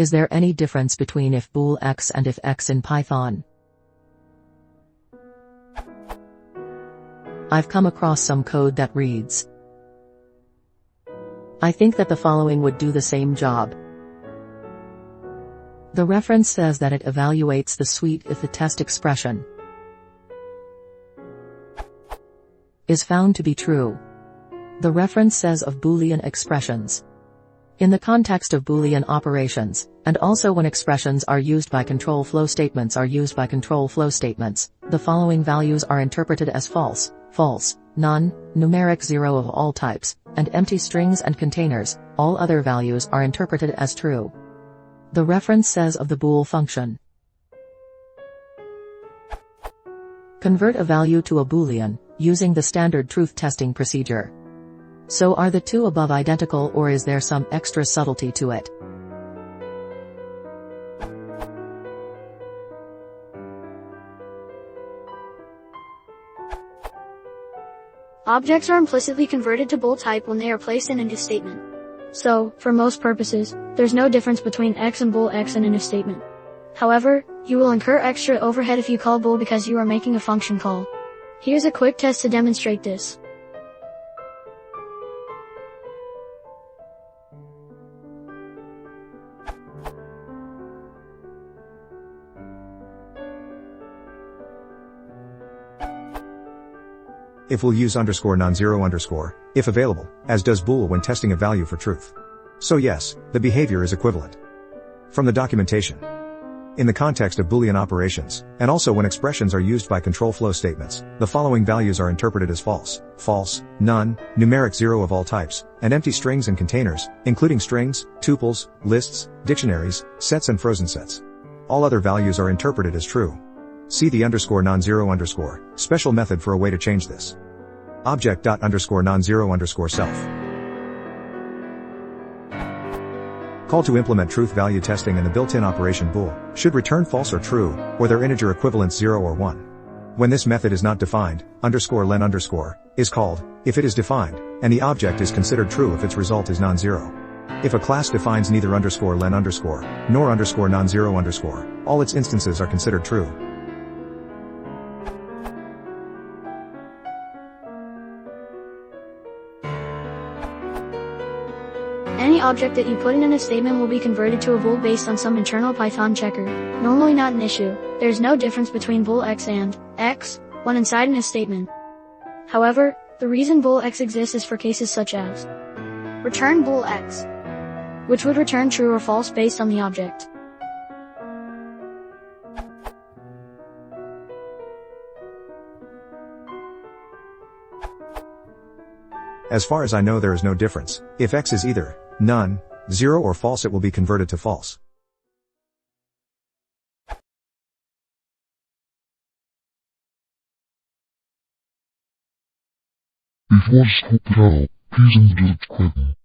Is there any difference between if bool x and if x in Python? I've come across some code that reads. I think that the following would do the same job. The reference says that it evaluates the suite if the test expression is found to be true. The reference says of Boolean expressions. In the context of Boolean operations, and also when expressions are used by control flow statements the following values are interpreted as false, false, none, numeric 0 of all types, and empty strings and containers. All other values are interpreted as true. The reference says of the bool function. Convert a value to a Boolean, using the standard truth testing procedure. So are the two above identical, or is there some extra subtlety to it? Objects are implicitly converted to bool type when they are placed in an if statement. So, for most purposes, there's no difference between x and bool x in an if statement. However, you will incur extra overhead if you call bool because you are making a function call. Here's a quick test to demonstrate this. If will use _non-zero_, if available, as does bool when testing a value for truth. So yes, the behavior is equivalent. From the documentation. In the context of Boolean operations, and also when expressions are used by control flow statements, the following values are interpreted as false, false, none, numeric 0 of all types, and empty strings and containers, including strings, tuples, lists, dictionaries, sets and frozen sets. All other values are interpreted as true. See the _non-zero_ special method for a way to change this. Object._non-zero_self. Call to implement truth value testing and the built-in operation bool should return false or true, or their integer equivalents 0 or 1. When this method is not defined, _len_ is called, if it is defined, and the object is considered true if its result is non-zero. If a class defines neither _len_ nor _non-zero_, all its instances are considered true. Any object that you put in an if statement will be converted to a bool based on some internal Python checker. Normally not an issue. There is no difference between bool x and x when inside an if statement. However, the reason bool x exists is for cases such as return bool x, which would return true or false based on the object. As far as I know, there is no difference. If x is either none, 0 or false, it will be converted to false. Before you scoop it out, please enter the equipment.